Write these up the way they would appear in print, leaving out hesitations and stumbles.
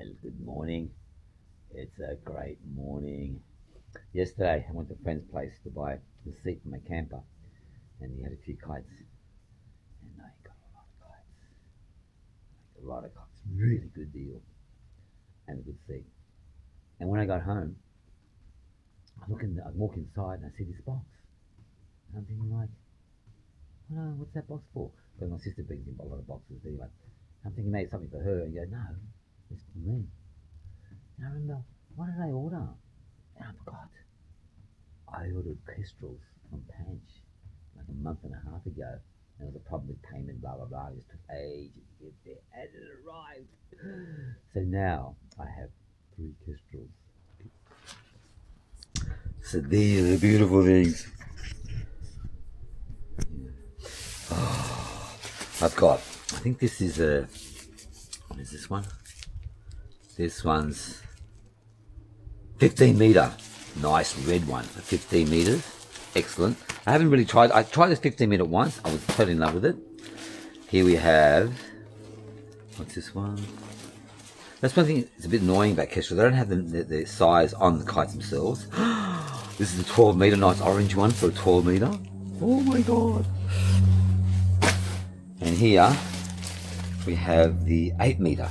Good morning. It's a great morning. Yesterday, I went to a friend's place to buy the seat for my camper, and he had a few kites, and I got a lot of kites. A lot of kites. Really good deal, and a good seat. And when I got home, I walk inside and I see this box. And I'm thinking like, oh, what's that box for? Because my sister brings in a lot of boxes anyway. I'm thinking maybe something for her, and he goes, no, it's for me. And I remember, what did I order? And I forgot. I ordered Kestrels from Panch like a month and a half ago. There was a problem with payment, blah, blah, blah. It just took ages to get there, and it arrived. So now I have 3 Kestrels. So these are the beautiful things. Oh, I've got, I think this is what is this one? This one's 15 metre. Nice red one for 15 metres. Excellent. I haven't really tried. I tried this 15 metre once. I was totally in love with it. Here we have, what's this one? That's one thing that's a bit annoying about Kestrel. They don't have the size on the kites themselves. This is a 12 metre, nice orange one for a 12 metre. Oh my god. And here we have the 8 metre.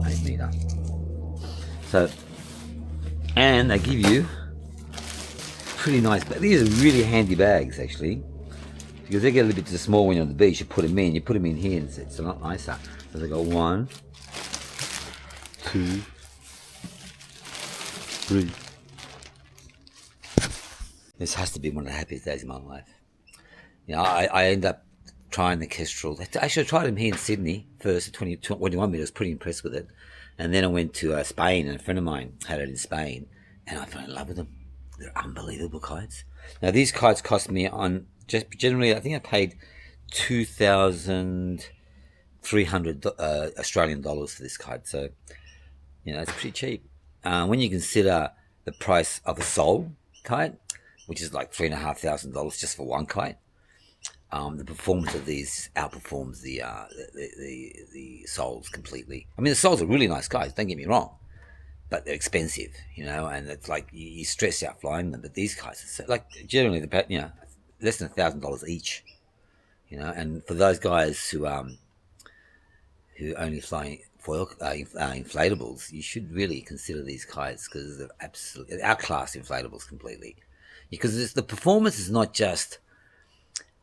8 metre. So, and they give you pretty nice bags. These are really handy bags actually, because they get a little bit too small when you're on the beach. You put them in here and it's a lot nicer. So they go 1, 2, 3. This has to be one of the happiest days of my life. You know, I end up trying the Kestrel. Actually, I tried them here in Sydney first at 21 metres. I was pretty impressed with it. And then I went to Spain, and a friend of mine had it in Spain, and I fell in love with them. They're unbelievable kites. Now, these kites cost me on, just generally, I think I paid 2,300 Australian dollars for this kite. So, you know, it's pretty cheap. When you consider the price of a sole kite, which is like $3,500 just for one kite, the performance of these outperforms the soles completely. I mean, the soles are really nice kites, don't get me wrong, but they're expensive, you know, and it's like you stress out flying them. But these kites, are like generally, less than $1,000 each, you know. And for those guys who only fly foil inflatables, you should really consider these kites, because they're absolutely outclass inflatables completely. Because the performance is not just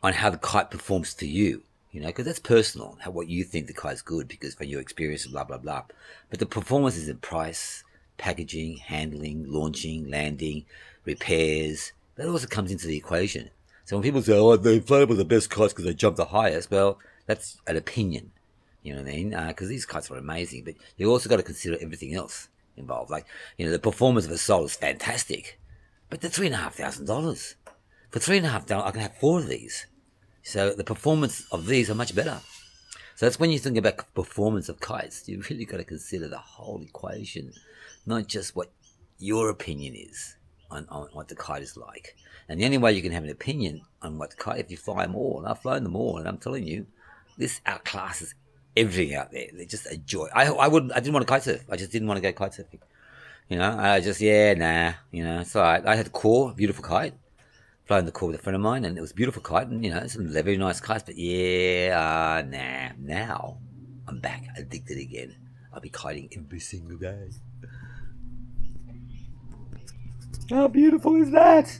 on how the kite performs to you, you know, because that's personal, what you think the kite's good because from your experience, blah, blah, blah. But the performance is in price, packaging, handling, launching, landing, repairs. That also comes into the equation. So when people say, oh, the inflatable are the best kites because they jump the highest, well, that's an opinion, you know what I mean? Because these kites are amazing, but you also got to consider everything else involved. Like, you know, the performance of a sole is fantastic, but they're $3,500. For $3,500, I can have 4 of these. So the performance of these are much better. So that's when you think about performance of kites, you really got to consider the whole equation, not just what your opinion is on what the kite is like. And the only way you can have an opinion on what the kite, if you fly them all, and I've flown them all, and I'm telling you, this outclasses everything out there. They're just a joy. I didn't want to kite surf. I just didn't want to go kite surfing. You know, you know, it's all right. I had a core, beautiful kite. Flown the core with a friend of mine, and it was a beautiful kite, and you know, some very nice kites. But now I'm back addicted again. I'll be kiting every single day. How beautiful is that?